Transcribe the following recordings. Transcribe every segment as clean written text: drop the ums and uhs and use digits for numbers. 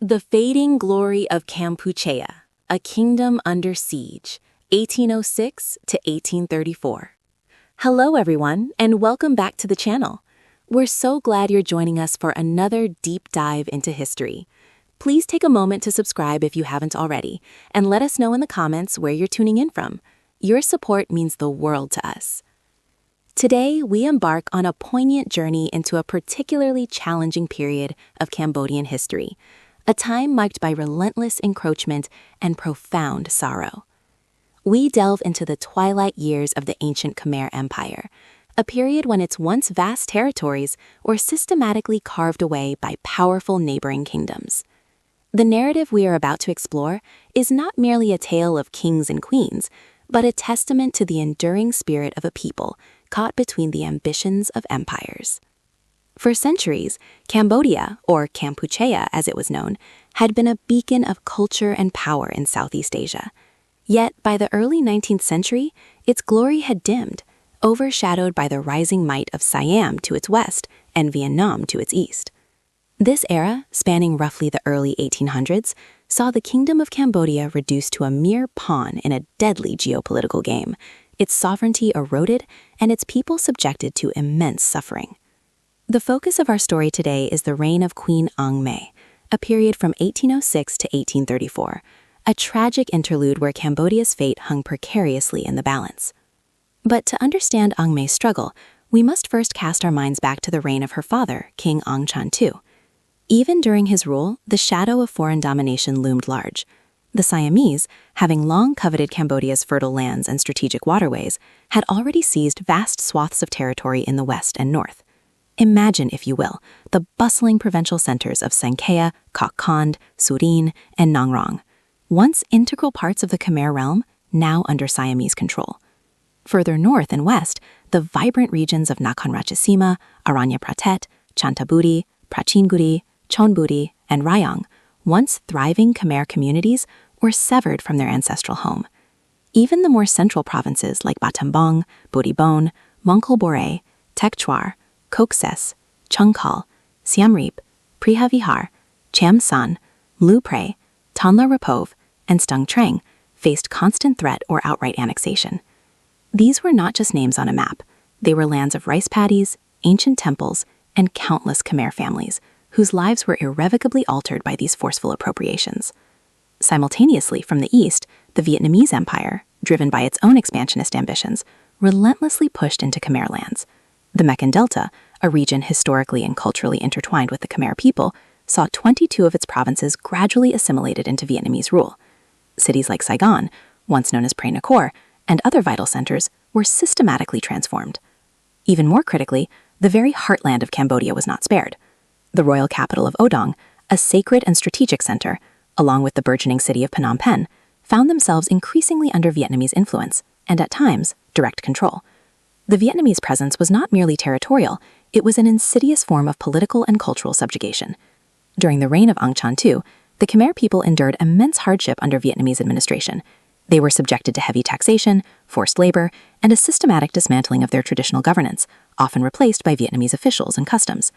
The Fading Glory of Kampuchea, A Kingdom Under Siege, 1806 to 1834. Hello everyone, and welcome back to the channel. We're so glad you're joining us for another deep dive into history. Please take a moment to subscribe if you haven't already, and let us know in the comments where you're tuning in from. Your support means the world to us. Today, we embark on a poignant journey into a particularly challenging period of Cambodian history, a time marked by relentless encroachment and profound sorrow. We delve into the twilight years of the ancient Khmer Empire, a period when its once vast territories were systematically carved away by powerful neighboring kingdoms. The narrative we are about to explore is not merely a tale of kings and queens, but a testament to the enduring spirit of a people caught between the ambitions of empires. For centuries, Cambodia, or Kampuchea as it was known, had been a beacon of culture and power in Southeast Asia. Yet, by the early 19th century, its glory had dimmed, overshadowed by the rising might of Siam to its west and Vietnam to its east. This era, spanning roughly the early 1800s, saw the Kingdom of Cambodia reduced to a mere pawn in a deadly geopolitical game, its sovereignty eroded, and its people subjected to immense suffering. The focus of our story today is the reign of Queen Angkor Mey, a period from 1806 to 1834, a tragic interlude where Cambodia's fate hung precariously in the balance. But to understand Angkor Mey's struggle, we must first cast our minds back to the reign of her father, King Angchan II. Even during his rule, the shadow of foreign domination loomed large. The Siamese, having long coveted Cambodia's fertile lands and strategic waterways, had already seized vast swaths of territory in the west and north. Imagine, if you will, the bustling provincial centers of Sangkea, Kok Kond, Surin, and Nang Rong, once integral parts of the Khmer realm, now under Siamese control. Further north and west, the vibrant regions of Nakhon Ratchasima, Aranya Pratet, Chantaburi, Prachinguri, Chonburi, and Rayong, once thriving Khmer communities, were severed from their ancestral home. Even the more central provinces like Battambang, Butibon, Mongkol Boré, Tekchwar, Kokses, Chungkal, Siam Reap, Preha Vihar, Cham San, Mlu Pre, Tanla Rapove, and Stung Treng faced constant threat or outright annexation. These were not just names on a map. They were lands of rice paddies, ancient temples, and countless Khmer families, whose lives were irrevocably altered by these forceful appropriations. Simultaneously, from the east, the Vietnamese Empire, driven by its own expansionist ambitions, relentlessly pushed into Khmer lands. The Mekong Delta, a region historically and culturally intertwined with the Khmer people, saw 22 of its provinces gradually assimilated into Vietnamese rule. Cities like Saigon, once known as Pre Nacor, and other vital centers were systematically transformed. Even more critically, the very heartland of Cambodia was not spared. The royal capital of Odong, a sacred and strategic center, along with the burgeoning city of Phnom Penh, found themselves increasingly under Vietnamese influence and, at times, direct control. The Vietnamese presence was not merely territorial, it was an insidious form of political and cultural subjugation. During the reign of Angchan II, the Khmer people endured immense hardship under Vietnamese administration. They were subjected to heavy taxation, forced labor, and a systematic dismantling of their traditional governance, often replaced by Vietnamese officials and customs.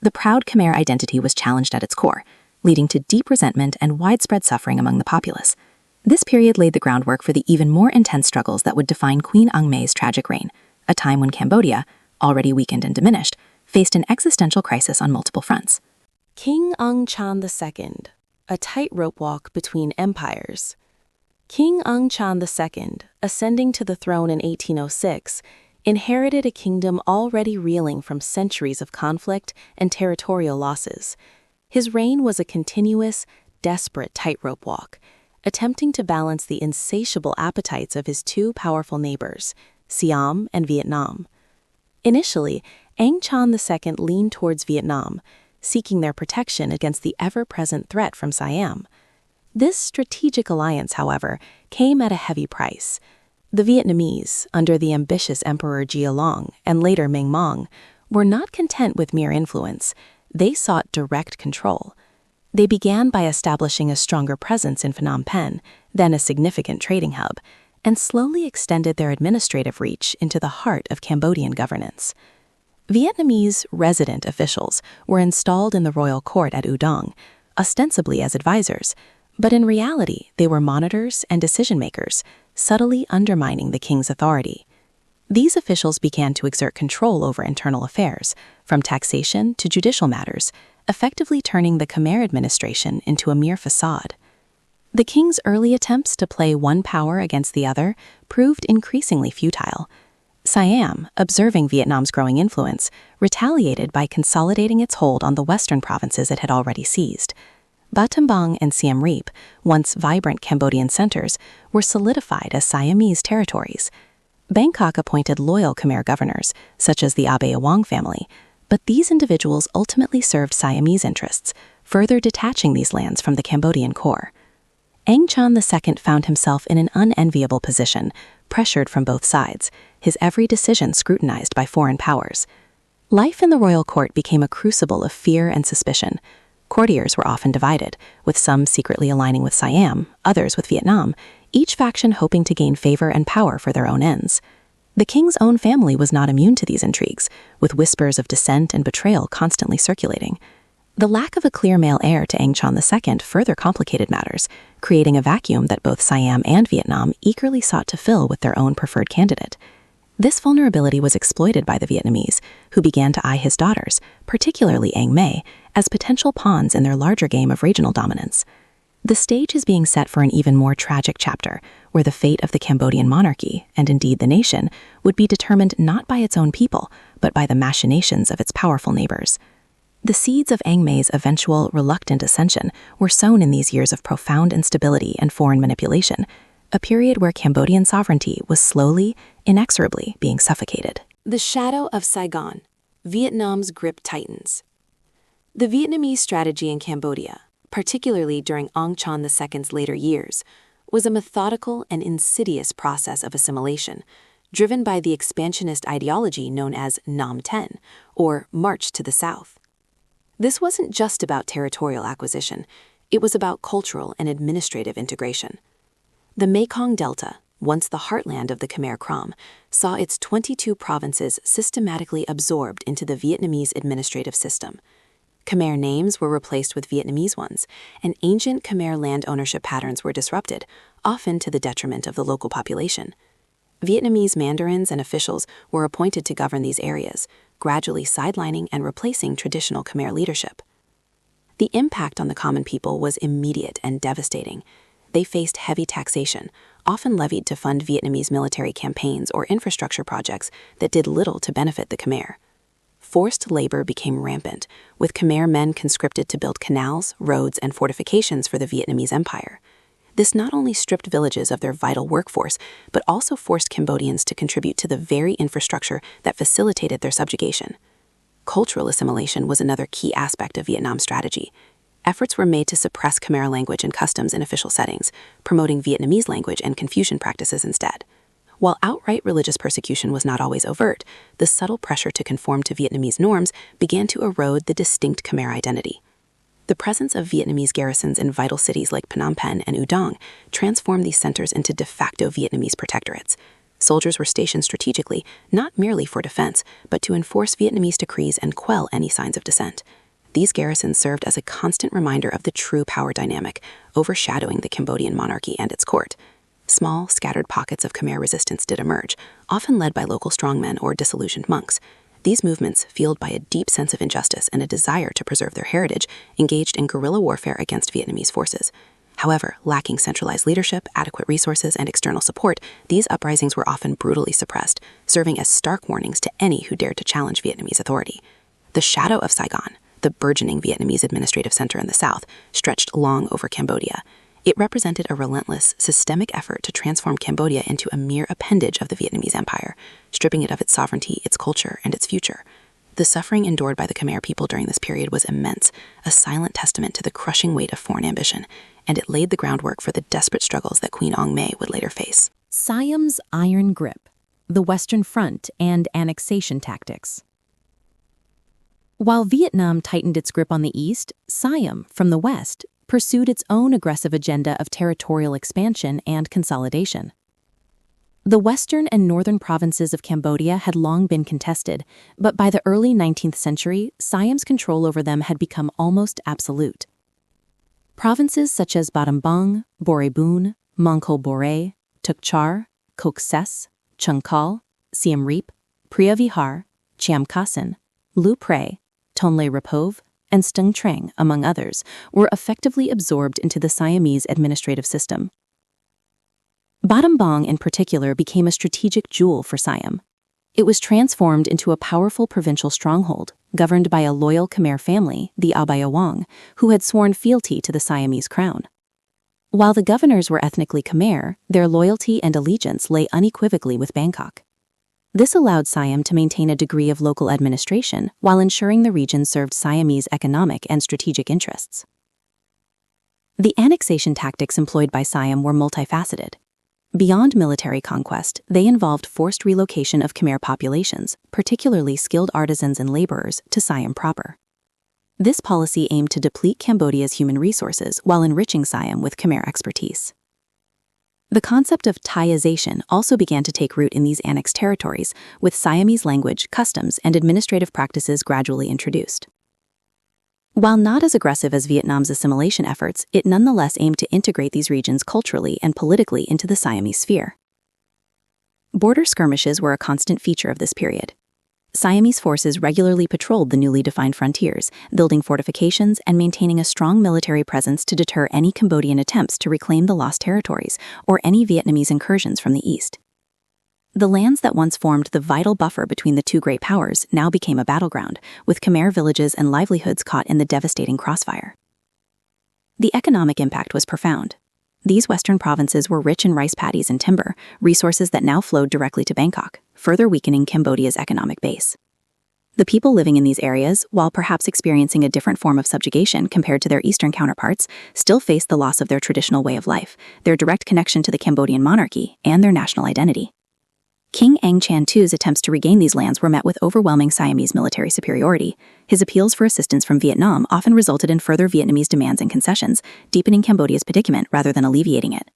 The proud Khmer identity was challenged at its core, leading to deep resentment and widespread suffering among the populace. This period laid the groundwork for the even more intense struggles that would define Queen Angkor Mey's tragic reign, a time when Cambodia, already weakened and diminished, faced an existential crisis on multiple fronts. King Angchan II, a tightrope walk between empires. King Angchan II, ascending to the throne in 1806, inherited a kingdom already reeling from centuries of conflict and territorial losses. His reign was a continuous, desperate tightrope walk, attempting to balance the insatiable appetites of his two powerful neighbors, Siam and Vietnam. Initially, Angchan II leaned towards Vietnam, seeking their protection against the ever-present threat from Siam. This strategic alliance, however, came at a heavy price. The Vietnamese, under the ambitious Emperor Gia Long and later Minh Mang, were not content with mere influence. They sought direct control. They began by establishing a stronger presence in Phnom Penh, then a significant trading hub, and slowly extended their administrative reach into the heart of Cambodian governance. Vietnamese resident officials were installed in the royal court at Udong, ostensibly as advisors, but in reality they were monitors and decision-makers, subtly undermining the king's authority. These officials began to exert control over internal affairs, from taxation to judicial matters, effectively turning the Khmer administration into a mere facade. The king's early attempts to play one power against the other proved increasingly futile. Siam, observing Vietnam's growing influence, retaliated by consolidating its hold on the western provinces it had already seized. Battambang and Siem Reap, once vibrant Cambodian centers, were solidified as Siamese territories. Bangkok appointed loyal Khmer governors, such as the Abe Awang family, but these individuals ultimately served Siamese interests, further detaching these lands from the Cambodian core. Angchan II found himself in an unenviable position, pressured from both sides, his every decision scrutinized by foreign powers. Life in the royal court became a crucible of fear and suspicion. Courtiers were often divided, with some secretly aligning with Siam, others with Vietnam, each faction hoping to gain favor and power for their own ends. The king's own family was not immune to these intrigues, with whispers of dissent and betrayal constantly circulating. The lack of a clear male heir to Angchan II further complicated matters, creating a vacuum that both Siam and Vietnam eagerly sought to fill with their own preferred candidate. This vulnerability was exploited by the Vietnamese, who began to eye his daughters, particularly Ang May, as potential pawns in their larger game of regional dominance. The stage is being set for an even more tragic chapter, where the fate of the Cambodian monarchy, and indeed the nation, would be determined not by its own people, but by the machinations of its powerful neighbors. The seeds of Ang May's eventual reluctant ascension were sown in these years of profound instability and foreign manipulation, a period where Cambodian sovereignty was slowly, inexorably being suffocated. The shadow of Saigon, Vietnam's grip tightens. The Vietnamese strategy in Cambodia, particularly during Angchan II's later years, was a methodical and insidious process of assimilation, driven by the expansionist ideology known as Nam Ten, or March to the South. This wasn't just about territorial acquisition, it was about cultural and administrative integration. The Mekong Delta, once the heartland of the Khmer Krom, saw its 22 provinces systematically absorbed into the Vietnamese administrative system. Khmer names were replaced with Vietnamese ones, and ancient Khmer land ownership patterns were disrupted, often to the detriment of the local population. Vietnamese mandarins and officials were appointed to govern these areas, gradually sidelining and replacing traditional Khmer leadership. The impact on the common people was immediate and devastating. They faced heavy taxation, often levied to fund Vietnamese military campaigns or infrastructure projects that did little to benefit the Khmer. Forced labor became rampant, with Khmer men conscripted to build canals, roads, and fortifications for the Vietnamese Empire. This not only stripped villages of their vital workforce, but also forced Cambodians to contribute to the very infrastructure that facilitated their subjugation. Cultural assimilation was another key aspect of Vietnam's strategy. Efforts were made to suppress Khmer language and customs in official settings, promoting Vietnamese language and Confucian practices instead. While outright religious persecution was not always overt, the subtle pressure to conform to Vietnamese norms began to erode the distinct Khmer identity. The presence of Vietnamese garrisons in vital cities like Phnom Penh and U Dong transformed these centers into de facto Vietnamese protectorates. Soldiers were stationed strategically, not merely for defense, but to enforce Vietnamese decrees and quell any signs of dissent. These garrisons served as a constant reminder of the true power dynamic, overshadowing the Cambodian monarchy and its court. Small, scattered pockets of Khmer resistance did emerge, often led by local strongmen or disillusioned monks. These movements, fueled by a deep sense of injustice and a desire to preserve their heritage, engaged in guerrilla warfare against Vietnamese forces. However, lacking centralized leadership, adequate resources, and external support, these uprisings were often brutally suppressed, serving as stark warnings to any who dared to challenge Vietnamese authority. The shadow of Saigon, the burgeoning Vietnamese administrative center in the south, stretched long over Cambodia. It represented a relentless, systemic effort to transform Cambodia into a mere appendage of the Vietnamese Empire, stripping it of its sovereignty, its culture, and its future. The suffering endured by the Khmer people during this period was immense, a silent testament to the crushing weight of foreign ambition, and it laid the groundwork for the desperate struggles that Queen Angkor Mey would later face. Siam's iron grip, the Western Front, and annexation tactics. While Vietnam tightened its grip on the east, Siam, from the west, pursued its own aggressive agenda of territorial expansion and consolidation. The western and northern provinces of Cambodia had long been contested, but by the early 19th century, Siam's control over them had become almost absolute. Provinces such as Battambang, Borebun, Mongkol Bore, Tukchar, Kokses, Chungkal, Siem Reap, Preah Vihear, Chiam Kasen, Lu Pre, Tonle Rapove, and Stung Treng, among others, were effectively absorbed into the Siamese administrative system. Battambang in particular became a strategic jewel for Siam. It was transformed into a powerful provincial stronghold, governed by a loyal Khmer family, the Abayawang, who had sworn fealty to the Siamese crown. While the governors were ethnically Khmer, their loyalty and allegiance lay unequivocally with Bangkok. This allowed Siam to maintain a degree of local administration while ensuring the region served Siamese economic and strategic interests. The annexation tactics employed by Siam were multifaceted. Beyond military conquest, they involved forced relocation of Khmer populations, particularly skilled artisans and laborers, to Siam proper. This policy aimed to deplete Cambodia's human resources while enriching Siam with Khmer expertise. The concept of Thaiization also began to take root in these annexed territories, with Siamese language, customs, and administrative practices gradually introduced. While not as aggressive as Vietnam's assimilation efforts, it nonetheless aimed to integrate these regions culturally and politically into the Siamese sphere. Border skirmishes were a constant feature of this period. Siamese forces regularly patrolled the newly defined frontiers, building fortifications and maintaining a strong military presence to deter any Cambodian attempts to reclaim the lost territories or any Vietnamese incursions from the east. The lands that once formed the vital buffer between the two great powers now became a battleground, with Khmer villages and livelihoods caught in the devastating crossfire. The economic impact was profound. These western provinces were rich in rice paddies and timber, resources that now flowed directly to Bangkok, further weakening Cambodia's economic base. The people living in these areas, while perhaps experiencing a different form of subjugation compared to their eastern counterparts, still faced the loss of their traditional way of life, their direct connection to the Cambodian monarchy, and their national identity. King Angchan II's attempts to regain these lands were met with overwhelming Siamese military superiority. His appeals for assistance from Vietnam often resulted in further Vietnamese demands and concessions, deepening Cambodia's predicament rather than alleviating it.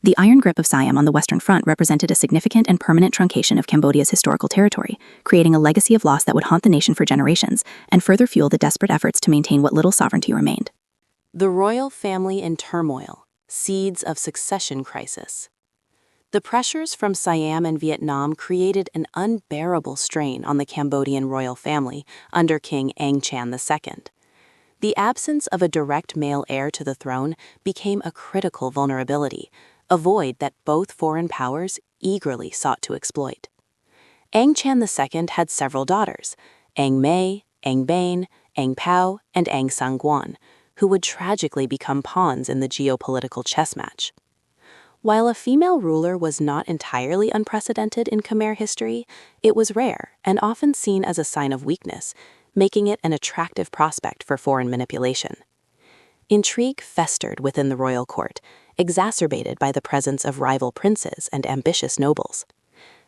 The iron grip of Siam on the Western Front represented a significant and permanent truncation of Cambodia's historical territory, creating a legacy of loss that would haunt the nation for generations and further fuel the desperate efforts to maintain what little sovereignty remained. The royal family in turmoil, seeds of succession crisis. The pressures from Siam and Vietnam created an unbearable strain on the Cambodian royal family under King Angchan II. The absence of a direct male heir to the throne became a critical vulnerability, a void that both foreign powers eagerly sought to exploit. Angchan II had several daughters, Ang Mei, Ang Bain, Ang Pao, and Ang Sangguan, who would tragically become pawns in the geopolitical chess match. While a female ruler was not entirely unprecedented in Khmer history, it was rare and often seen as a sign of weakness, making it an attractive prospect for foreign manipulation. Intrigue festered within the royal court, exacerbated by the presence of rival princes and ambitious nobles.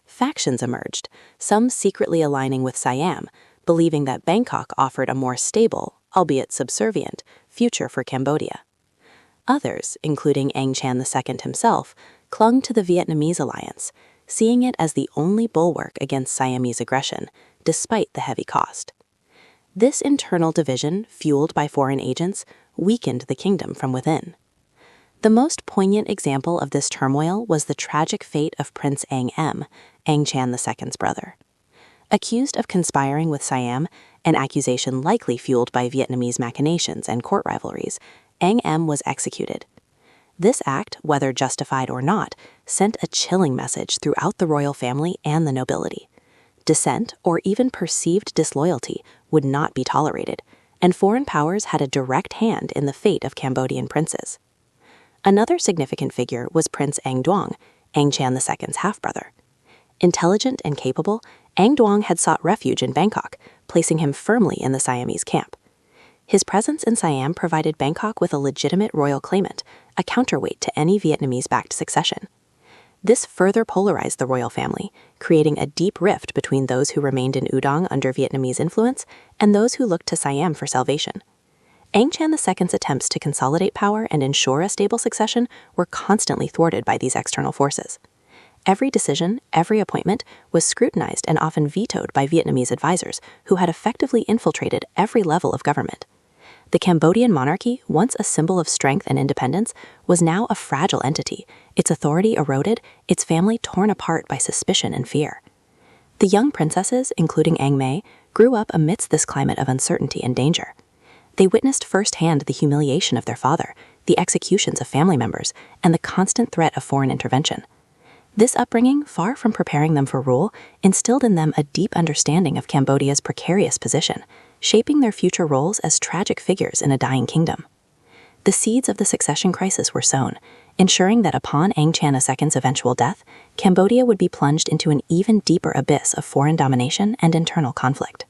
Factions emerged, some secretly aligning with Siam, believing that Bangkok offered a more stable, albeit subservient, future for Cambodia. Others, including Angchan II himself, clung to the Vietnamese alliance, seeing it as the only bulwark against Siamese aggression, despite the heavy cost. This internal division, fueled by foreign agents, weakened the kingdom from within. The most poignant example of this turmoil was the tragic fate of Prince Ang Em, Angchan II's brother. Accused of conspiring with Siam, an accusation likely fueled by Vietnamese machinations and court rivalries, Ang Em was executed. This act, whether justified or not, sent a chilling message throughout the royal family and the nobility. Dissent, or even perceived disloyalty, would not be tolerated, and foreign powers had a direct hand in the fate of Cambodian princes. Another significant figure was Prince Ang Duong, Angchan II's half-brother. Intelligent and capable, Ang Duong had sought refuge in Bangkok, placing him firmly in the Siamese camp. His presence in Siam provided Bangkok with a legitimate royal claimant, a counterweight to any Vietnamese-backed succession. This further polarized the royal family, creating a deep rift between those who remained in Udang under Vietnamese influence and those who looked to Siam for salvation. Angchan II's attempts to consolidate power and ensure a stable succession were constantly thwarted by these external forces. Every decision, every appointment, was scrutinized and often vetoed by Vietnamese advisors who had effectively infiltrated every level of government. The Cambodian monarchy, once a symbol of strength and independence, was now a fragile entity, its authority eroded, its family torn apart by suspicion and fear. The young princesses, including Angkor Mey, grew up amidst this climate of uncertainty and danger. They witnessed firsthand the humiliation of their father, the executions of family members, and the constant threat of foreign intervention. This upbringing, far from preparing them for rule, instilled in them a deep understanding of Cambodia's precarious position, shaping their future roles as tragic figures in a dying kingdom. The seeds of the succession crisis were sown, ensuring that upon Angchan II's eventual death, Cambodia would be plunged into an even deeper abyss of foreign domination and internal conflict.